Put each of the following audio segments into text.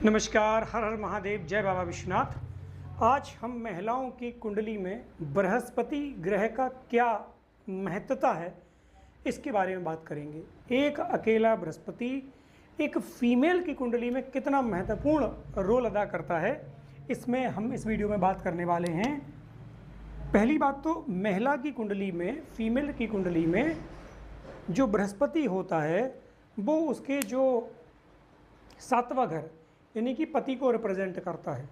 नमस्कार, हर हर महादेव, जय बाबा विश्वनाथ। आज हम महिलाओं की कुंडली में बृहस्पति ग्रह का क्या महत्वता है इसके बारे में बात करेंगे। एक अकेला बृहस्पति एक फीमेल की कुंडली में कितना महत्वपूर्ण रोल अदा करता है, इसमें हम इस वीडियो में बात करने वाले हैं। पहली बात तो महिला की कुंडली में, फीमेल की कुंडली में जो बृहस्पति होता है वो उसके जो सातवां घर यानी कि पति को रिप्रेजेंट करता है।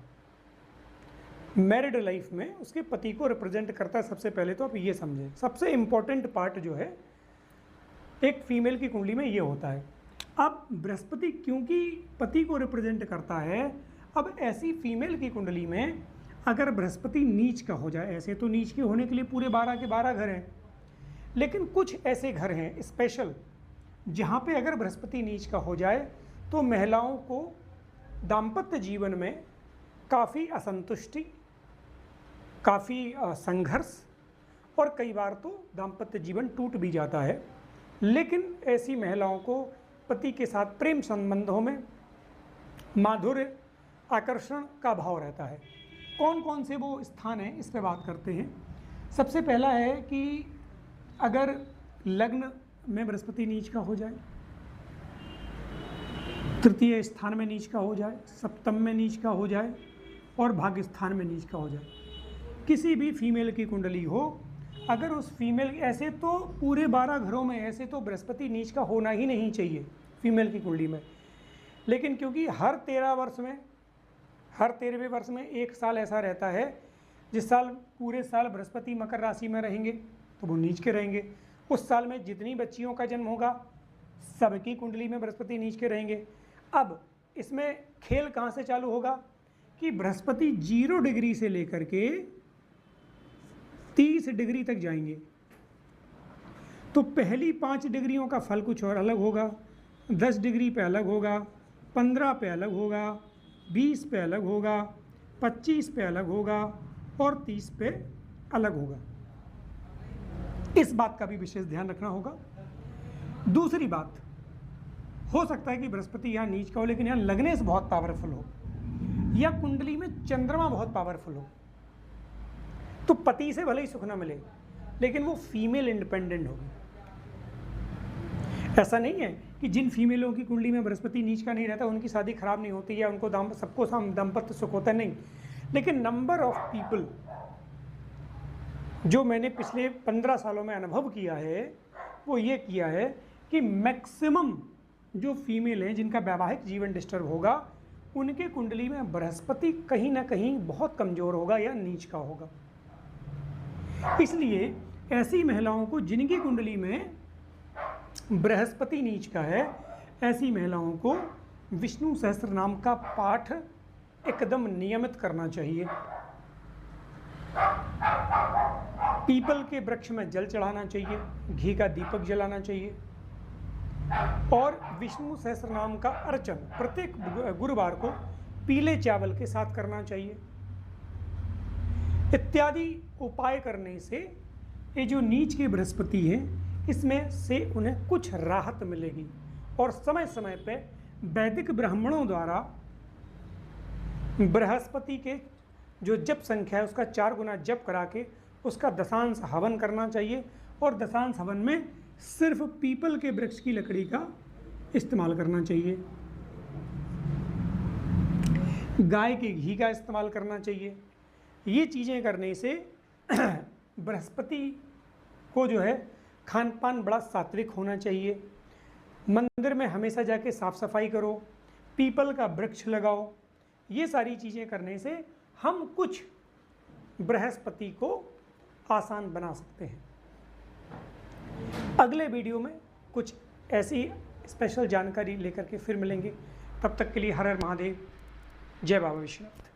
मैरिड लाइफ में उसके पति को रिप्रेजेंट करता है। सबसे पहले तो आप ये समझें, सबसे इम्पोर्टेंट पार्ट जो है एक फीमेल की कुंडली में ये होता है। अब बृहस्पति क्योंकि पति को रिप्रेजेंट करता है, अब ऐसी फीमेल की कुंडली में अगर बृहस्पति नीच का हो जाए, ऐसे तो नीच के होने के लिए पूरे 12 के 12 घर हैं, लेकिन कुछ ऐसे घर हैं स्पेशल जहाँ पे अगर बृहस्पति नीच का हो जाए तो महिलाओं को दाम्पत्य जीवन में काफ़ी असंतुष्टि, काफ़ी संघर्ष और कई बार तो दाम्पत्य जीवन टूट भी जाता है। लेकिन ऐसी महिलाओं को पति के साथ प्रेम संबंधों में माधुर्य, आकर्षण का भाव रहता है। कौन कौन से वो स्थान हैं, इस पर बात करते हैं। सबसे पहला है कि अगर लग्न में बृहस्पति नीच का हो जाए, तृतीय स्थान में नीच का हो जाए, सप्तम में नीच का हो जाए और भाग्य स्थान में नीच का हो जाए, किसी भी फीमेल की कुंडली हो, अगर उस फीमेल, ऐसे तो पूरे 12 घरों में ऐसे तो बृहस्पति नीच का होना ही नहीं चाहिए फीमेल की कुंडली में, लेकिन क्योंकि हर 13 वर्ष में, हर 13वें वर्ष में एक साल ऐसा रहता है जिस साल पूरे साल बृहस्पति मकर राशि में रहेंगे तो वो नीच के रहेंगे। उस साल में जितनी बच्चियों का जन्म होगा सबकी कुंडली में बृहस्पति नीच के रहेंगे। अब इसमें खेल कहाँ से चालू होगा कि बृहस्पति 0 डिग्री से लेकर के 30 डिग्री तक जाएंगे, तो पहली 5 डिग्रियों का फल कुछ और अलग होगा, 10 डिग्री पे अलग होगा, 15 पे अलग होगा, 20 पे अलग होगा, 25 पे अलग होगा और 30 पे अलग होगा। इस बात का भी विशेष ध्यान रखना होगा। दूसरी बात, हो सकता है कि बृहस्पति यहाँ नीच का हो लेकिन यहाँ लगने से बहुत पावरफुल हो, या कुंडली में चंद्रमा बहुत पावरफुल हो, तो पति से भले ही सुख ना मिले लेकिन वो फीमेल इंडिपेंडेंट होगी। ऐसा नहीं है कि जिन फीमेलों की कुंडली में बृहस्पति नीच का नहीं रहता उनकी शादी खराब नहीं होती या उनको सबको दाम्पत्य सुख होता, नहीं। लेकिन नंबर ऑफ पीपल जो मैंने पिछले 15 सालों में अनुभव किया है वो ये किया है कि मैक्सिमम जो फीमेल हैं जिनका वैवाहिक जीवन डिस्टर्ब होगा उनके कुंडली में बृहस्पति कहीं ना कहीं बहुत कमज़ोर होगा या नीच का होगा। इसलिए ऐसी महिलाओं को जिनकी कुंडली में बृहस्पति नीच का है, ऐसी महिलाओं को विष्णु सहस्त्र नाम का पाठ एकदम नियमित करना चाहिए। पीपल के वृक्ष में जल चढ़ाना चाहिए, घी का दीपक जलाना चाहिए और विष्णु सहस्त्र नाम का अर्चन प्रत्येक गुरुवार को पीले चावल के साथ करना चाहिए। इत्यादि उपाय करने से ये जो नीच के बृहस्पति हैं इसमें से उन्हें कुछ राहत मिलेगी और समय समय पे वैदिक ब्राह्मणों द्वारा बृहस्पति के जो जप संख्या है उसका 4 गुना जप करा के उसका दशांश हवन करना चाहिए और दशांश हवन में सिर्फ पीपल के वृक्ष की लकड़ी का इस्तेमाल करना चाहिए। गाय के घी का इस्तेमाल करना चाहिए। ये चीज़ें करने से बृहस्पति को जो है खान पान बड़ा सात्विक होना चाहिए। मंदिर में हमेशा जाके साफ सफाई करो, पीपल का वृक्ष लगाओ। ये सारी चीज़ें करने से हम कुछ बृहस्पति को आसान बना सकते हैं। अगले वीडियो में कुछ ऐसी स्पेशल जानकारी लेकर के फिर मिलेंगे। तब तक के लिए हर हर महादेव, जय बाबा विश्वनाथ।